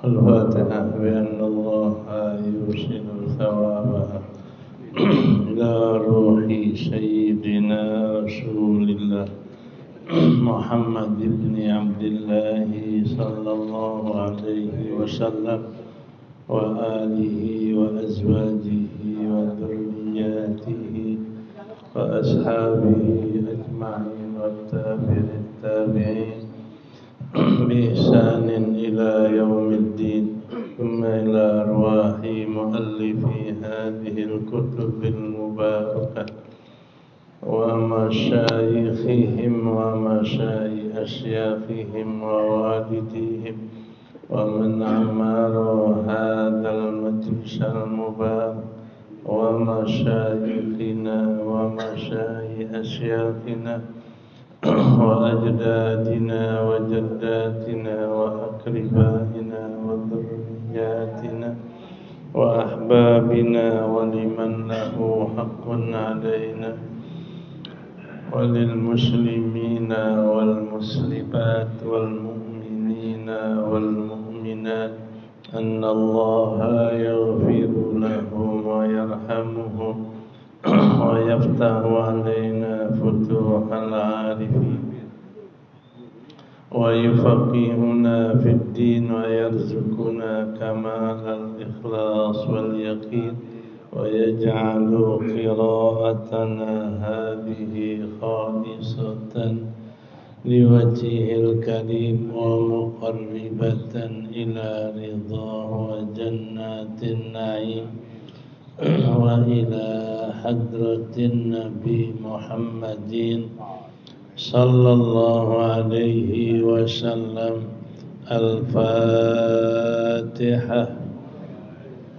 الفاتحة بأن الله يرسل ثوابها إلى روح سيدنا رسول الله محمد بن عبد الله صلى الله عليه وسلم وآله وأزواجه وذرياته وأصحابه أجمعين والتابعين بإحسان إلى يوم الدين ثم إلى أرواح مؤلفي هذه الكتب المباركة ومشايخهم ومشايخ أشياخهم ووالديهم ومن عمر هذا المجلس المبارك ومشايخنا ومشايخ أشياخنا وأجدادنا وجداتنا وأقربائنا وذرياتنا وأحبابنا ولمن له حق علينا وللمسلمين والمسلمات والمؤمنين والمؤمنات أن الله يغفر لهم ويرحمهم ويفتح علينا فتوح العارفين ويفقهنا في الدين ويرزقنا كمال الإخلاص واليقين ويجعل قراءتنا هذه خالصة لوجهه الكريم ومقربة إلى رضاه وجنات النعيم وإلى حضرة النبي محمد صلى الله عليه وسلم. الفاتحة.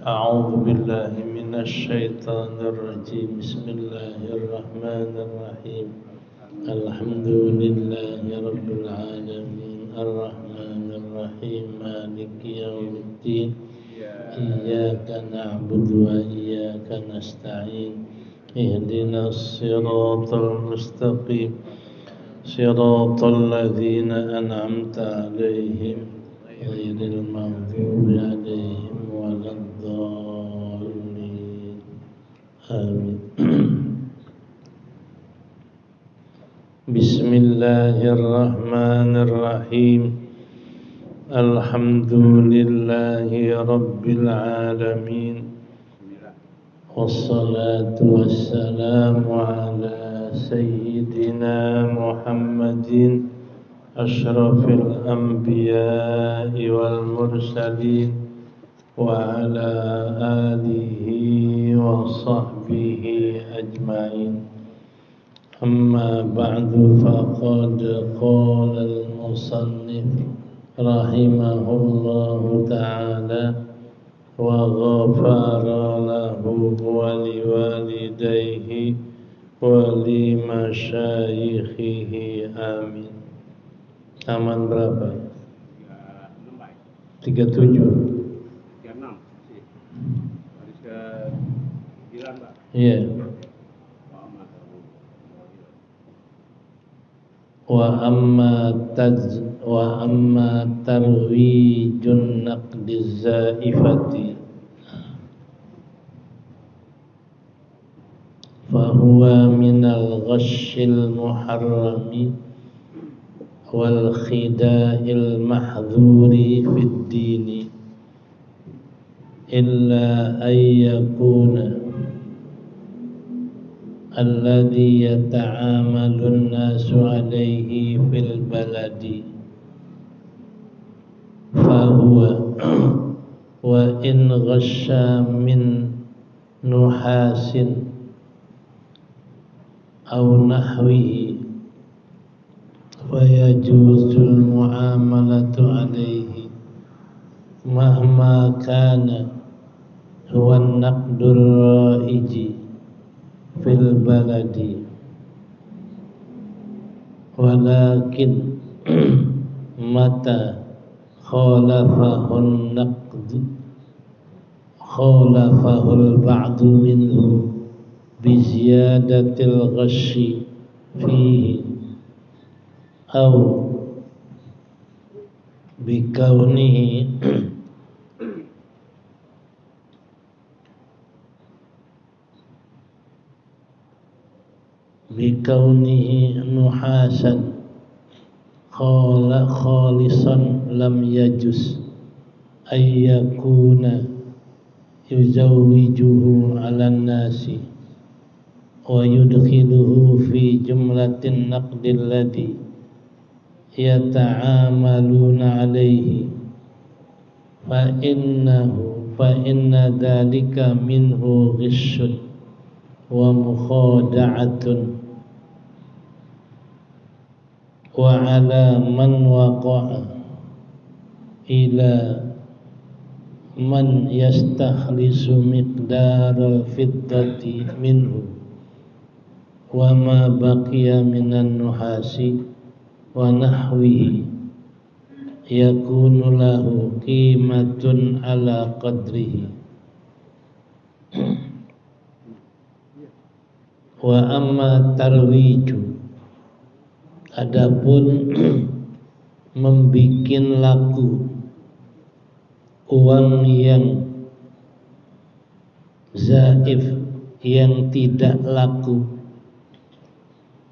أعوذ بالله من الشيطان الرجيم. بسم الله الرحمن الرحيم. الحمد لله رب العالمين الرحمن الرحيم مالك يوم الدين إياك نعبد وإياك نستعين اهدنا الصراط المستقيم صراط الذين أنعمت عليهم غير المغضوب عليهم ولا الضالين آمين. بسم الله الرحمن الرحيم. الحمد لله رب العالمين والصلاة والسلام على سيدنا محمد أشرف الأنبياء والمرسلين وعلى آله وصحبه أجمعين. أما بعد فقد قال المصنف رحمه الله تعالى وغفر له ولوالديه ولمشايخه آمين. Aman berapa? 37. 36. Baris ke 9, Pak. Iya. Wa amma tarwijun naqdi zaifati fahuwa minal ghashil muharrami wal khida'il mahdhuri fid dini illa ayyakuna alladhi yata'amalu an-nasu alayhi fil baladi fahuwa wa in ghasha min nuhasin aw nahwihi fayajuzul mu'amalatu alayhi mahma kana huwa an-naqdur raiji fil baladi walakin mata khalafahul ba'du minhu biziyadatil ghashi fihi aw bikaunihi bikaunihi nuhasan khalisan lam yajuz ayyakuna yuzawwijuhu 'alan nasi wa yudkhiluhu fi jumlatin naqdil ladzi yata'amaluna 'alaihi fa inna dzalika minhu ghishun wa mukhada'atun wa 'ala man waqa'a ila man yastakhlisu miqdaral fiddati minhu wa ma baqiya minan nuhasi wa nahwihi yakunu lahu qimatun ala qadrihi wa amma tarwiju, adapun membikin laku uang yang zaif, yang tidak laku,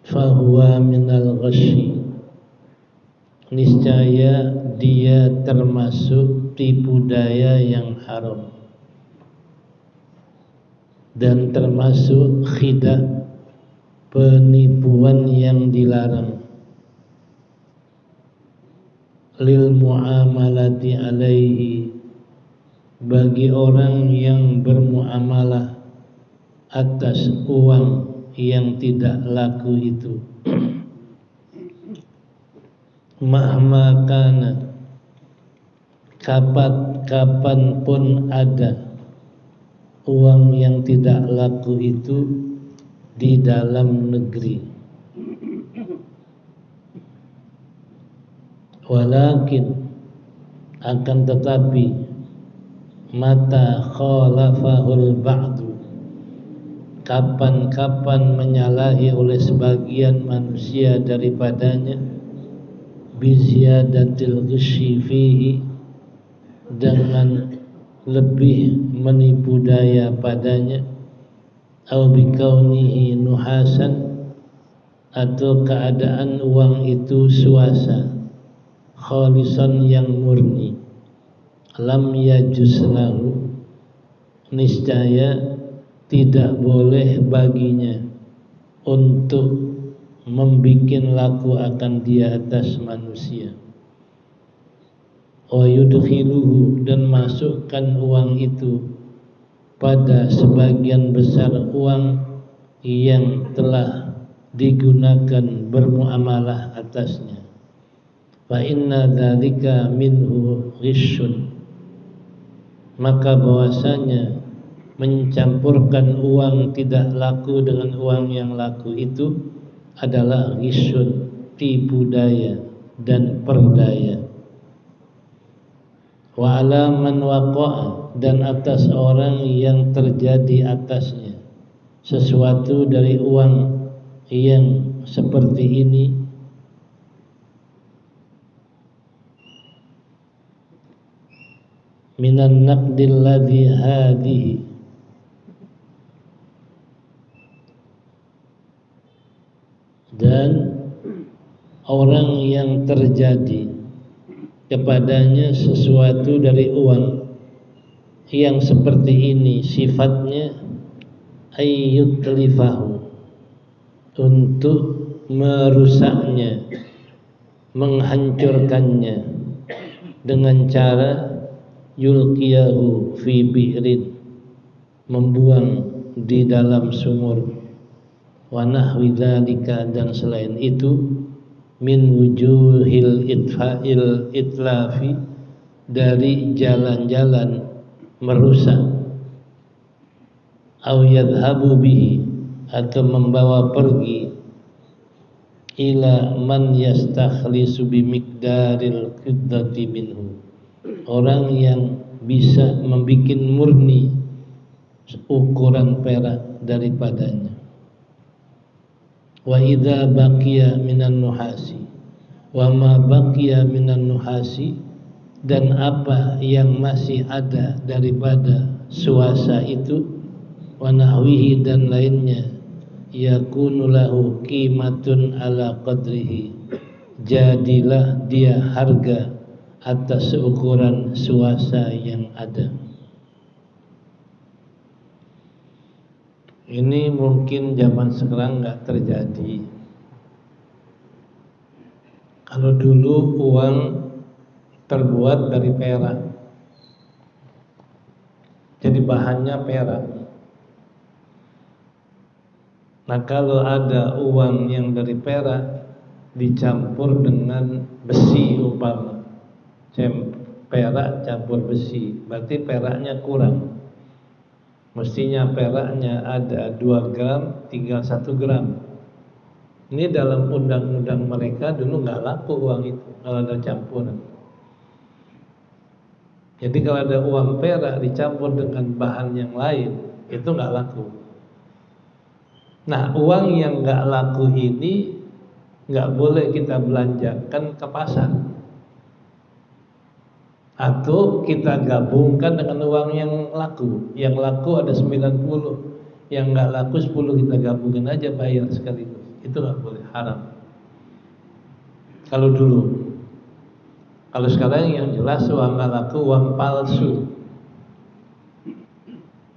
fahuwa minal ghasyi, niscaya dia termasuk tipu daya yang haram dan termasuk khidah, penipuan yang dilarang. Lil muamalati alaihi, bagi orang yang bermuamalah atas uang yang tidak laku itu. Mahma kana, kapanpun ada uang yang tidak laku itu di dalam negeri. Walakin, akan tetapi, mata khalafahul ba'du, kapan-kapan menyalahi oleh sebagian manusia daripadanya, biziyadatil ghusyi fihi, dengan lebih menipu daya padanya, au bikaunihi nuhasan, atau keadaan uang itu suasa, khalisan yang murni, lam yajuz lahu, niscaya tidak boleh baginya untuk membikin laku akan dia atas manusia. Wa yudkhiluhu, dan masukkan uang itu pada sebagian besar uang yang telah digunakan bermuamalah atasnya. Fa inna dzalika minhu ghishun, maka bahwasanya mencampurkan uang tidak laku dengan uang yang laku itu adalah ghishun, tipu daya dan perdaya. Wa 'ala man waqa'a, dan atas orang yang terjadi atasnya sesuatu dari uang yang seperti ini, minan naqdil ladzi hadhihi, dan orang yang terjadi kepadanya sesuatu dari uang yang seperti ini, sifatnya ayyutlifahu, untuk merusaknya, menghancurkannya dengan cara yulqiyahu fi bi'rin, membuang di dalam sumur, wa nahwi dzalika, dan selain itu, min wujuhil itlafi, dari jalan-jalan merusak, au yadhhabu bihi, atau membawa pergi, ila man yastakhlisu bimiqdaril fiddati minhu, orang yang bisa membuat murni ukuran perak daripadanya. Wa idza baqiya minan nuhasi, wa ma baqiya minan nuhasi, dan apa yang masih ada daripada suasa itu, wa nahwihi, dan lainnya, yakunu lahu qimatun ala qadrihi, jadilah dia harga atas ukuran suasa yang ada. Ini mungkin zaman sekarang nggak terjadi. Kalau dulu uang terbuat dari perak, jadi bahannya perak. Nah, kalau ada uang yang dari perak dicampur dengan besi umpama, perak campur besi, berarti peraknya kurang. Mestinya peraknya ada 2 gram, tinggal 1 gram. Ini dalam undang-undang mereka dulu nggak laku uang itu kalau ada campuran. Jadi kalau ada uang perak dicampur dengan bahan yang lain, itu nggak laku. Nah, uang yang nggak laku ini nggak boleh kita belanjakan ke pasar, atau kita gabungkan dengan uang yang laku. Yang laku ada 90, yang nggak laku 10, kita gabungin aja bayar sekaligus. Itu nggak boleh, haram. Kalau dulu. Kalau sekarang yang jelas uang nggak laku, uang palsu.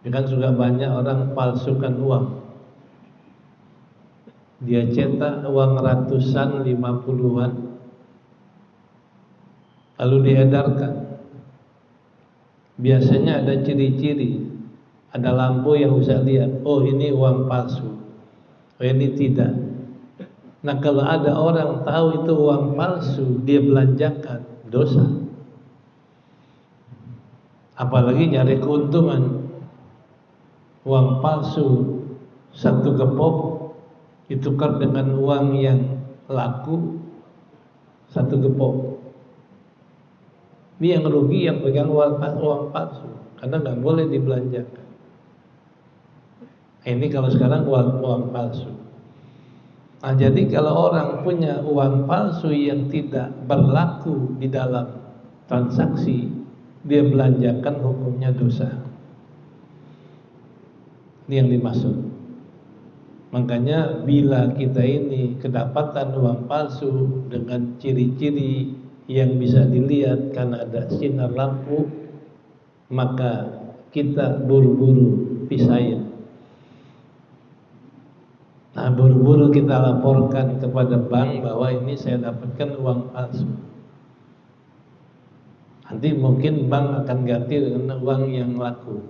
Ya kan juga banyak orang palsukan uang. Dia cetak uang ratusan, 50-an, lalu diedarkan. Biasanya ada ciri-ciri, ada lampu yang bisa lihat, oh ini uang palsu, oh ini tidak. Nah, kalau ada orang tahu itu uang palsu, dia belanjakan, dosa. Apalagi nyari keuntungan. Uang palsu 1 gepok ditukar dengan uang yang laku 1 gepok. Ini yang rugi yang pegang uang palsu, karena nggak boleh dibelanjakan. Ini kalau sekarang uang palsu. Nah, jadi kalau orang punya uang palsu yang tidak berlaku di dalam transaksi, dia belanjakan, hukumnya dosa. Ini yang dimaksud. Makanya bila kita ini kedapatan uang palsu dengan ciri-ciri yang bisa dilihat karena ada sinar lampu, maka kita buru-buru pisahin. Nah, buru-buru kita laporkan kepada bank bahwa ini saya dapatkan uang palsu. Nanti mungkin bank akan ganti dengan uang yang laku.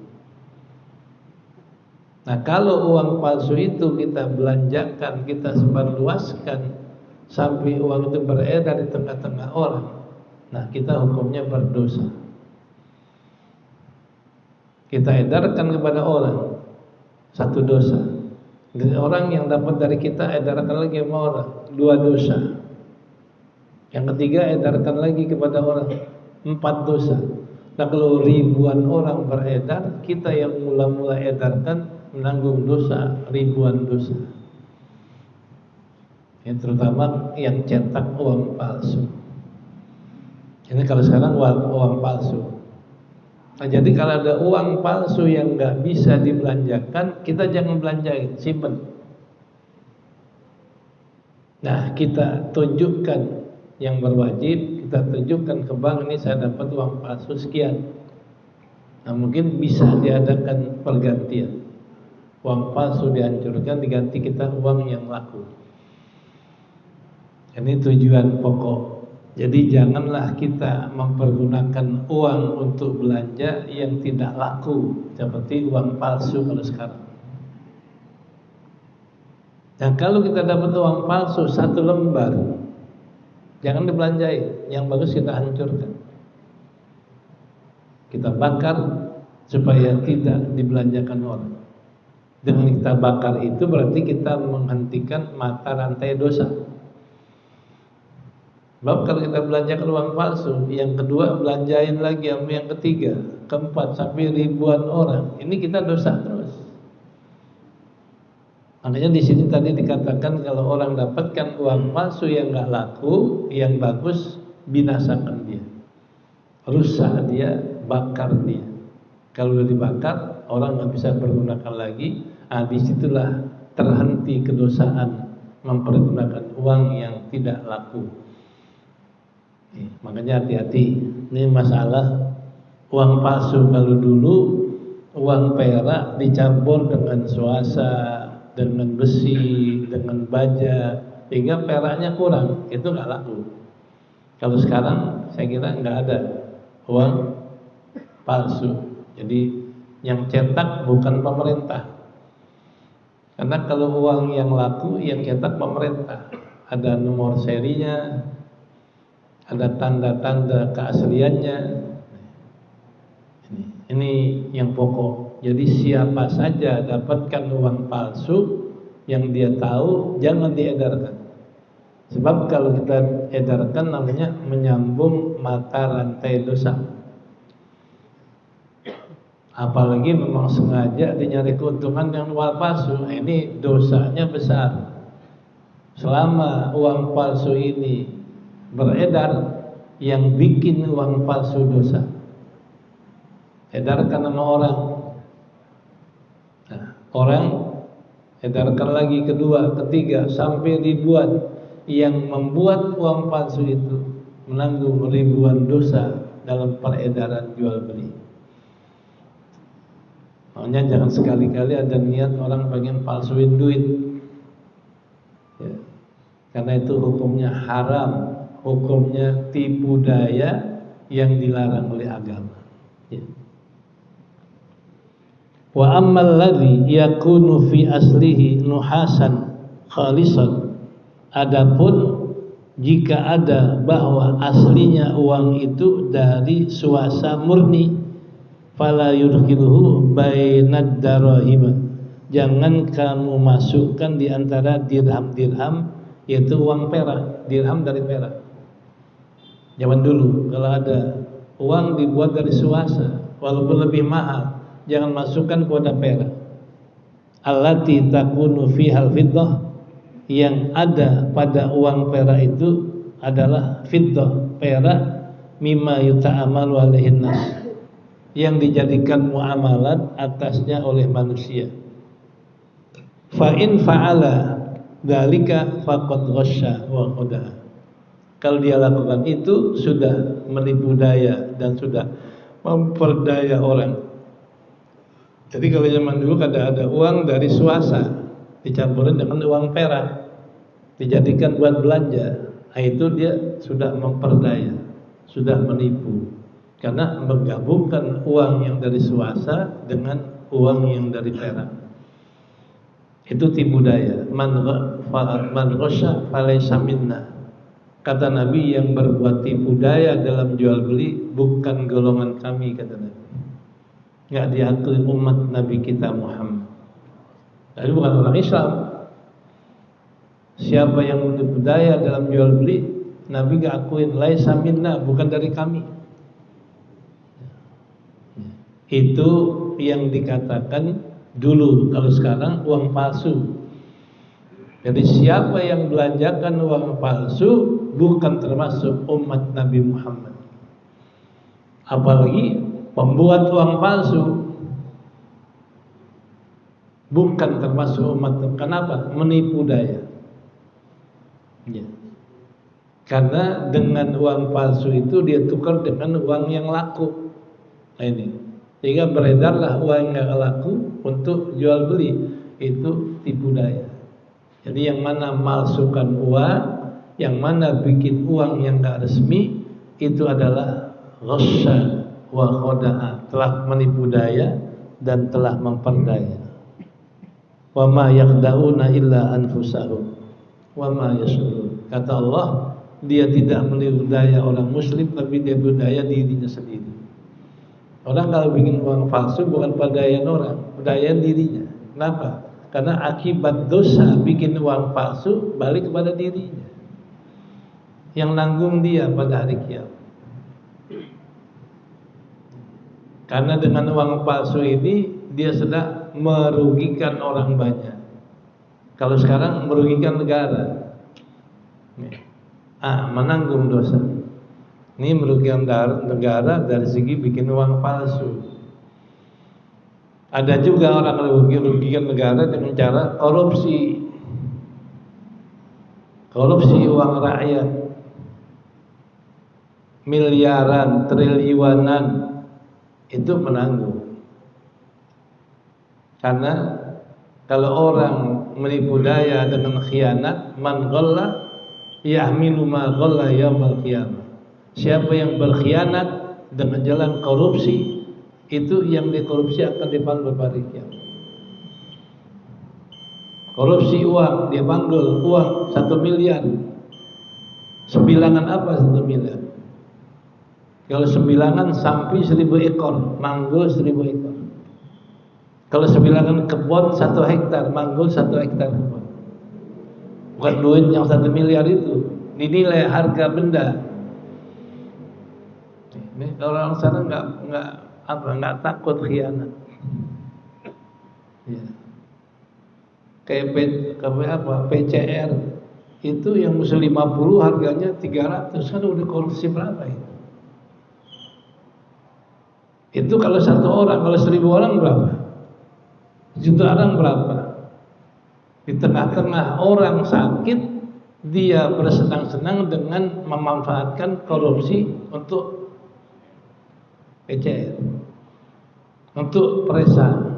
Nah, kalau uang palsu itu kita belanjakan, kita sebarluaskan sampai uang itu beredar di tengah-tengah orang, nah kita hukumnya berdosa. Kita edarkan kepada orang, 1 dosa. Dan orang yang dapat dari kita edarkan lagi sama orang, 2 dosa. Yang ketiga edarkan lagi kepada orang, 4 dosa. Nah, kalau ribuan orang beredar, kita yang mula-mula edarkan menanggung dosa, ribuan dosa. Ya, terutama yang cetak uang palsu. Ini kalau sekarang uang palsu. Nah, jadi kalau ada uang palsu yang nggak bisa dibelanjakan, kita jangan belanjain, simpen. Nah, kita tunjukkan yang berwajib, kita tunjukkan ke bank, ini saya dapat uang palsu sekian. Nah, mungkin bisa diadakan pergantian. Uang palsu dihancurkan, diganti kita uang yang laku. Ini tujuan pokok. Jadi janganlah kita mempergunakan uang untuk belanja yang tidak laku, seperti uang palsu kalau sekarang. Dan kalau kita dapat uang palsu 1 lembar, jangan dibelanjain, yang bagus kita hancurkan. Kita bakar supaya tidak dibelanjakan orang. Dengan kita bakar itu berarti kita menghentikan mata rantai dosa. Sebab kalau kita belanjakan uang palsu, yang kedua belanjain lagi sama yang ketiga, keempat, sampai ribuan orang, ini kita dosa terus. Makanya di sini tadi dikatakan kalau orang dapatkan uang palsu yang nggak laku, yang bagus binasakan dia, rusak dia, bakar dia. Kalau udah dibakar, orang nggak bisa pergunakan lagi. Disitulah terhenti kedosaan mempergunakan uang yang tidak laku. Makanya hati-hati. Ini masalah uang palsu. Kalau dulu uang perak dicampur dengan suasa, dengan besi, dengan baja, sehingga peraknya kurang, itu nggak laku. Kalau sekarang saya kira nggak ada uang palsu. Jadi yang cetak bukan pemerintah. Karena kalau uang yang laku yang cetak pemerintah, ada nomor serinya, ada tanda-tanda keasliannya. Ini yang pokok. Jadi siapa saja dapatkan uang palsu yang dia tahu, jangan diedarkan. Sebab kalau kita edarkan namanya menyambung mata rantai dosa. Apalagi memang sengaja dinyari keuntungan dengan uang palsu, ini dosanya besar. Selama uang palsu ini beredar, yang bikin uang palsu dosa. Edarkan sama orang. Nah, orang edarkan lagi kedua, ketiga, sampai ribuan. Yang membuat uang palsu itu menanggung ribuan dosa dalam peredaran jual beli. Makanya jangan sekali-kali ada niat orang pengen palsuin duit, ya. Karena itu hukumnya haram, hukumnya tipu daya yang dilarang oleh agama, ya. Wa ammal ladzi yakunu fi aslihi nuhasan khalisan. Adapun jika ada bahwa aslinya uang itu dari suasa murni, fala yudkhiluhu bainad darahim. Jangan kamu masukkan di antara dirham-dirham, yaitu uang perak, dirham dari perak. Zaman dulu kalau ada uang dibuat dari suasa, walaupun lebih mahal, jangan masukkan kepada perak. Allati takunu fihal fiddah, yang ada pada uang perak itu adalah fiddah, perak, mimma yuta'amalu alaihin nas, yang dijadikan muamalat atasnya oleh manusia. Fa in fa'ala dzalika faqad ghasya wa khada'a. Kalau dia lakukan itu sudah menipu daya dan sudah memperdaya orang. Jadi kalau zaman dulu ada uang dari suasa dicampurin dengan uang perak, dijadikan buat belanja, nah itu dia sudah memperdaya, sudah menipu. Karena menggabungkan uang yang dari suasa dengan uang yang dari perak, itu tipu daya. Man ghasya falaysa minna. Kata Nabi, yang berbuat tipu daya dalam jual beli bukan golongan kami, kata Nabi. Enggak diakui umat Nabi kita Muhammad. Tapi bukan orang Islam. Siapa yang menipu daya dalam jual beli, Nabi enggak akuin, laisa minna, bukan dari kami. Itu yang dikatakan dulu. Kalau sekarang uang palsu. Jadi siapa yang belanjakan uang palsu bukan termasuk umat Nabi Muhammad. Apalagi pembuat uang palsu bukan termasuk umat. Kenapa? Menipu daya, ya. Karena dengan uang palsu itu dia tukar dengan uang yang laku. Nah ini, sehingga beredarlah uang yang laku untuk jual beli. Itu tipu daya. Jadi yang mana malsukan uang, yang mana bikin uang yang gak resmi, itu adalah ghasya wa khada'a, telah menipu daya dan telah memperdaya. Wa ma yakhda'una illa anfusahum wa ma yashurun. Kata Allah, dia tidak menipu daya orang muslim, tapi dia berdaya dirinya sendiri. Orang kalau bikin uang palsu bukan perdayaan orang, perdayaan dirinya. Kenapa? Karena akibat dosa bikin uang palsu balik kepada dirinya. Yang nanggung dia pada hari kiamat. Karena dengan uang palsu ini dia sedang merugikan orang banyak. Kalau sekarang merugikan negara, menanggung dosa. Ini merugikan negara dari segi bikin uang palsu. Ada juga orang merugikan negara dengan cara korupsi. Korupsi uang rakyat. Miliaran, triliunan itu menanggung. Karena kalau orang menipu daya dengan khianat, man ghalla yahmilu ma ghalla yaumil qiyamah. Siapa yang berkhianat dengan jalan korupsi, itu yang dikorupsi akan dipanggil pada kiamat. Korupsi uang, dia panggil uang 1 miliar. Sembilangan apa 1 miliar? Kalau sembilangan sampai 1000 ekor, manggul 1000 ekor. Kalau sembilangan kebun 1 hektar, manggul 1 hektar kebun. Bukan duit yang 1 miliar itu, dinilai harga benda. Ini orang sana nggak takut khianat. Ya. Kayak PCR itu yang mesti 50 harganya 300, kan udah korupsi berapa ya? Itu kalau 1 orang, kalau 1000 orang berapa? Juta orang berapa? Di tengah-tengah orang sakit, dia bersenang-senang dengan memanfaatkan korupsi untuk PCR, untuk periksa.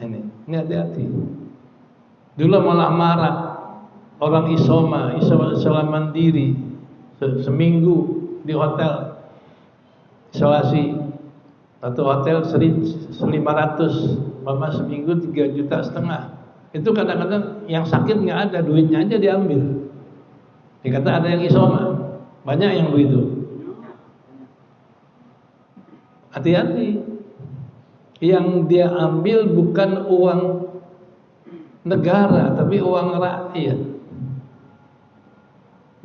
Ini hati-hati. Dulu malah marah orang isoman mandiri, seminggu di hotel isolasi. Satu hotel 1.500, mama seminggu 3,5 juta. Itu kadang-kadang yang sakit nggak ada, duitnya aja diambil. Dikata ada yang isoma, banyak yang begitu. Hati-hati. Yang dia ambil bukan uang negara, tapi uang rakyat.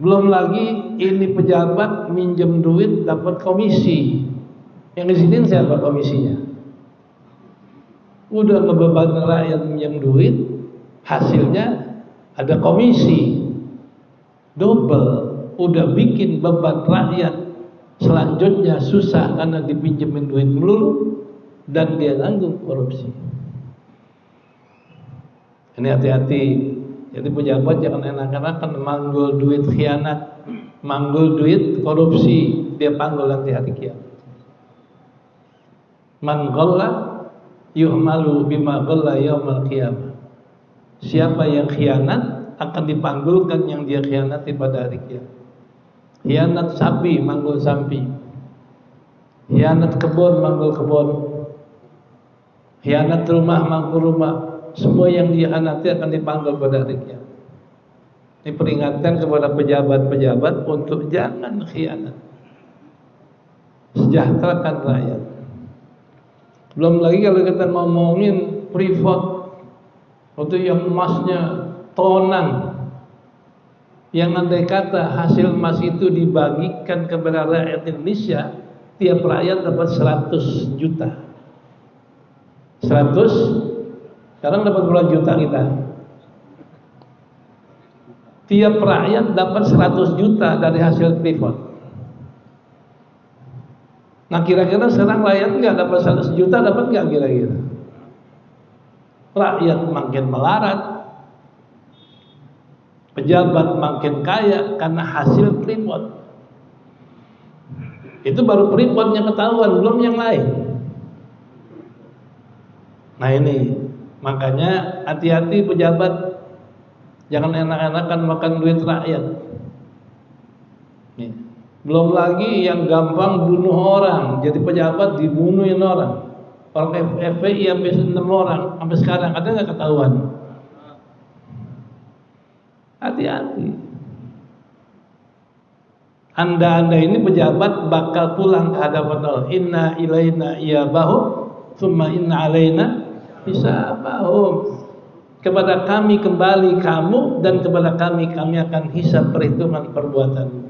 Belum lagi ini pejabat minjem duit dapat komisi. Yang izinin siapa komisinya? Udah ngebeban rakyat minjem duit, hasilnya ada komisi double. Udah bikin beban rakyat selanjutnya susah karena dipinjemin duit melulu, dan dia tanggung korupsi. Ini hati-hati. Jadi pejabat jangan enak-enakan manggul duit khianat, manggul duit korupsi, dia panggul nanti hari kiamat. Man ghalla yuhmalu bima ghalla yaumil qiyamah. Siapa yang khianat akan dipanggulkan yang dia khianati pada hari kiamat. Khianat sapi, manggul sapi. Khianat kebun, manggul kebun. Khianat rumah, manggul rumah. Semua yang dikhianati akan dipanggul pada hari kiamat. Ini peringatan kepada pejabat-pejabat untuk jangan khianat. Sejahterakan rakyat. Belum lagi kalau kita ngomongin Freeport, untuk yang emasnya tonan, yang andai kata hasil emas itu dibagikan kepada rakyat Indonesia, tiap rakyat dapat 100 juta. 100, sekarang dapat berapa juta kita? Tiap rakyat dapat 100 juta dari hasil Freeport. Nah kira-kira sekarang rakyat nggak dapat 100 juta, dapat nggak kira-kira? Rakyat makin melarat, pejabat makin kaya karena hasil Freeport. Itu baru Freeport yang ketahuan, belum yang lain. Nah ini makanya hati-hati pejabat, jangan enak-enakan makan duit rakyat. Nih. Belum lagi yang gampang bunuh orang, jadi pejabat dibunuhin orang. Orang FPI sampai 6 orang, sampai sekarang ada nggak ketahuan? Hati-hati. Anda ini pejabat bakal pulang ke hadapan Allah. Inna ilaina iyabahum, thumma inna alaina hisabahum. Kepada kami kembali kamu, dan kepada kami akan hisab perhitungan perbuatanmu.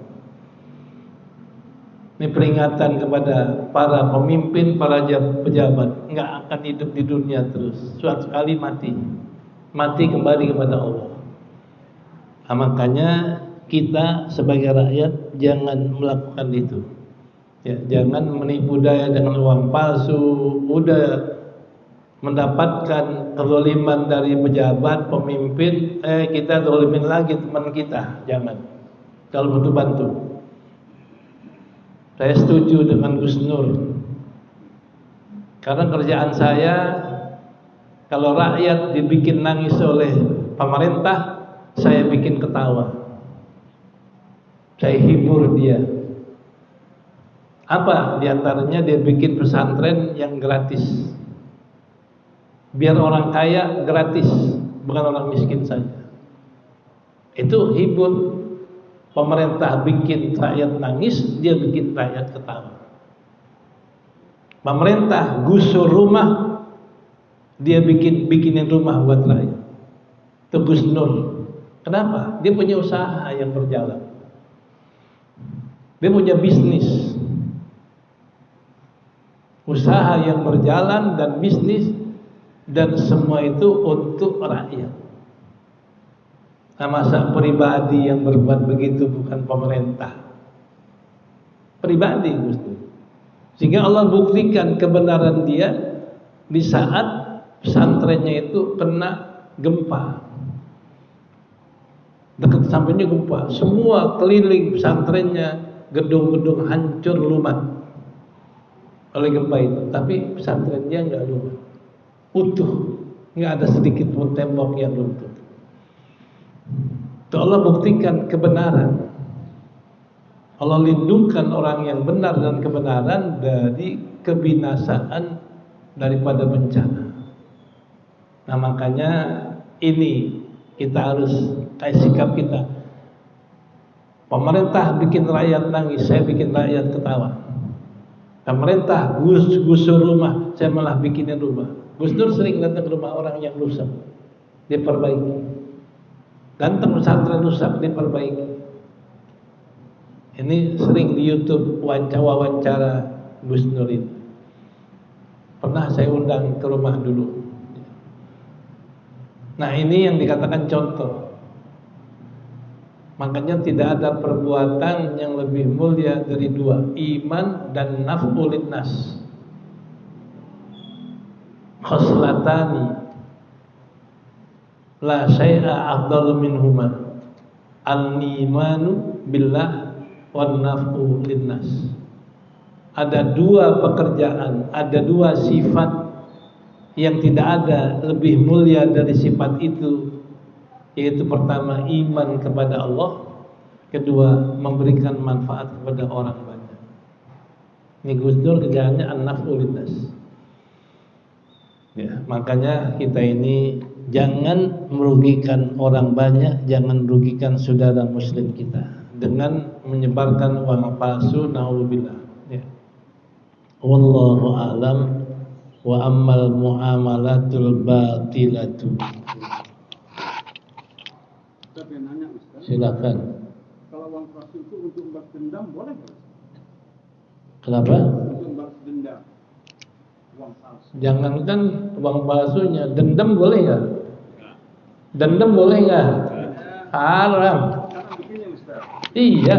Ini peringatan kepada para pemimpin, para pejabat, nggak akan hidup di dunia terus. Suatu kali mati kembali kepada Allah. Nah, makanya kita sebagai rakyat jangan melakukan itu. Ya, jangan menipu daya dengan uang palsu. Udah mendapatkan kezaliman dari pejabat, pemimpin, kita zalimin lagi teman kita. Jangan. Kalau butuh bantu. Saya setuju dengan Gus Nur. Karena kerjaan saya, kalau rakyat dibikin nangis oleh pemerintah, saya bikin ketawa. Saya hibur dia. Apa? Di antaranya dia bikin pesantren yang gratis. Biar orang kaya gratis, bukan orang miskin saja. Itu hibur. Pemerintah bikin rakyat nangis, dia bikin rakyat ketawa. Pemerintah gusur rumah, dia bikinin rumah buat rakyat. Itu Gus Nur. Kenapa? Dia punya usaha yang berjalan. Dia punya bisnis. Usaha yang berjalan dan bisnis, dan semua itu untuk rakyat. Nah, masa pribadi yang berbuat begitu bukan pemerintah? Pribadi Gus Nur. Sehingga Allah buktikan kebenaran dia di saat pesantrennya itu kena gempa. Dekat sampingnya gempa, semua keliling pesantrennya, gedung-gedung hancur lumat oleh gempa itu. Tapi pesantrennya nggak lumat, utuh, nggak ada sedikit pun tembok yang runtuh. Itu Allah buktikan kebenaran. Allah lindungkan orang yang benar dan kebenaran dari kebinasaan daripada bencana. Nah, makanya ini kita harus kayak sikap kita. Pemerintah bikin rakyat nangis, saya bikin rakyat ketawa. Pemerintah gusur rumah, saya malah bikinin rumah. Gus Dur sering datang ke rumah orang yang rusak, diperbaiki. Ganteng pesantren rusak, diperbaiki. Ini sering di YouTube wawancara Gus Nur itu. Pernah saya undang ke rumah dulu. Nah, ini yang dikatakan contoh. Makanya tidak ada perbuatan yang lebih mulia dari dua, iman dan naf'ul linnas. Khoslatani la syai'a afdalu minhuma, al-imanu billah wan naf'u linnas. Ada dua pekerjaan, ada dua sifat yang tidak ada lebih mulia dari sifat itu, yaitu pertama iman kepada Allah, kedua memberikan manfaat kepada orang banyak. Ini Gus Dur kerjaannya an-naf'u linnas. Ya, makanya kita ini jangan merugikan orang banyak, jangan merugikan saudara muslim kita dengan menyebarkan uang palsu, naudzubillah. Ya. Wallahu a'lam wa ammal muamalatul batilatu. Silakan. Kalau uang palsu itu untuk membalas dendam boleh nggak? Kenapa? Untuk membalas dendam. Uang palsu. Jangankan uang palsunya, dendam boleh nggak? Dendam boleh nggak? Haram. Karena begini Ustaz. Iya,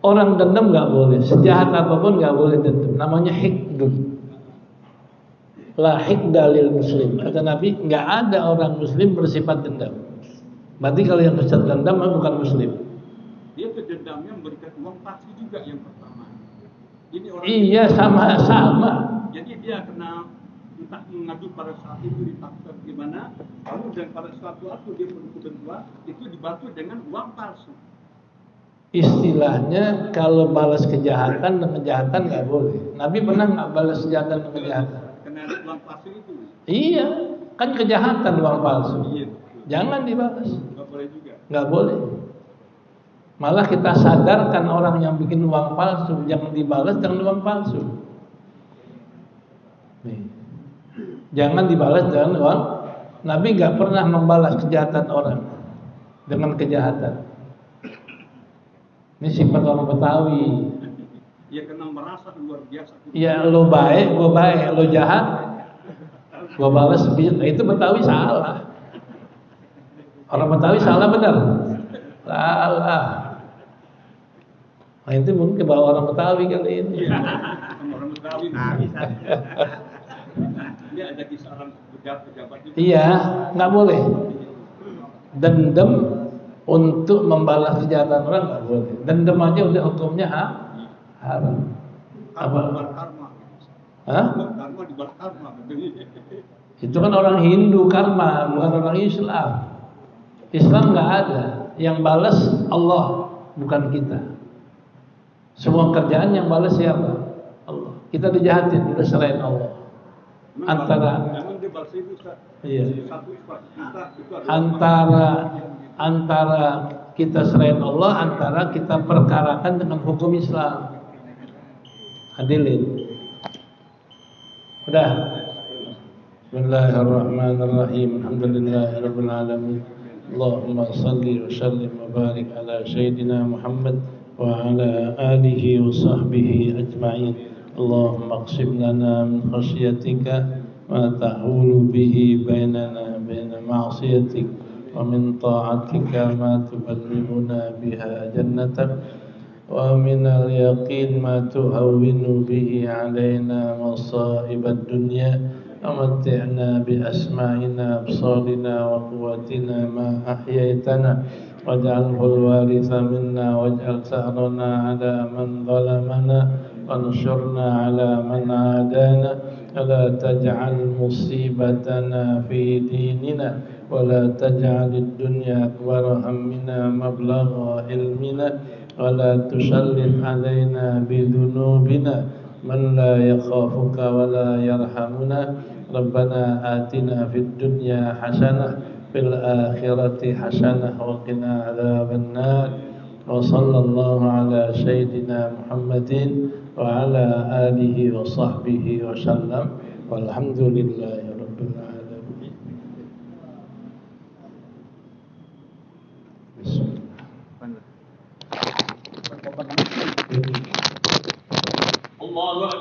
orang dendam nggak boleh. Sejahat apapun nggak boleh dendam. Namanya hikdun. La hikdalil muslim. Kata Nabi, nggak ada orang muslim bersifat dendam. Berarti kalau yang bersifat dendam bukan muslim. Dia dendamnya memberikan uang palsu juga yang pertama. Ini orang Iya, sama-sama. Jadi dia kena entah mengadu pada saat itu dipaksa gimana, lalu dan pada suatu waktu dia perlu kebentuan itu dibantu dengan uang palsu. Istilahnya kalau balas kejahatan dengan kejahatan nggak boleh. Nabi pernah nggak balas kejahatan dengan kejahatan? Kena uang palsu itu. Iya, kan kejahatan uang palsu. Iya. Jangan dibalas. Nggak boleh juga. Nggak boleh. Malah kita sadarkan orang yang bikin uang palsu, jangan dibalas dengan uang palsu. Nih. Jangan dibalas dengan uang. Nabi nggak pernah membalas kejahatan orang dengan kejahatan. Ini sifat orang Betawi. Ya kena merasa luar biasa. Ya lo baik, gua baik. Lo jahat, gua balas. Itu Betawi salah. Orang Betawi salah benar? Salah. Nah itu mungkin kebawa orang Betawi kali ini. Orang Betawi. Nah, bisa. Ini dia ada kisaran pejabat itu. Iya, nggak boleh. Dendam untuk membalas kejahatan orang nggak boleh. Dendam aja udah hukumnya haram. Apa? Karma. Hah? Karma dibalas karma. Itu kan orang Hindu karma, bukan orang Islam. Islam nggak ada. Yang balas Allah, bukan kita. Semua kerjaan yang balas siapa? Allah. Kita dijahatin, udah selain Allah. Antara kita selain Allah, antara kita perkarakan dengan hukum Islam. Adilin. Udah. Bismillahirrahmanirrahim. Alhamdulillahirabbil alamin. Allahumma shalli wa sallim wa barik ala sayyidina Muhammad wa ala alihi wa sahbihi ajma'in. Allahumma aqsim lana min khasyatika ma tahulu bihi bainana baina ma'siyatik wa min ta'atika ma tuballighuna biha jannatak wa min al-yaqin ma tuhawwinu bihi alaina masa'ibad dunya ومتعنا بأسماعنا أبصارنا وقوتنا ما أحييتنا واجعله الوارث منا واجعل ثأرنا على من ظلمنا وانصرنا على من عادانا ولا تجعل مصيبتنا في ديننا ولا تجعل الدنيا أكبر همنا مبلغ علمنا ولا تسلط علينا بذنوبنا من لا يخافك ولا يرحمنا ربنا آتنا في الدنيا حسنة في الآخرة حسنة وقنا عذاب النار وصلى الله على سيدنا محمد وعلى آله وصحبه وسلم والحمد لله رب العالمين. بسم الله. الله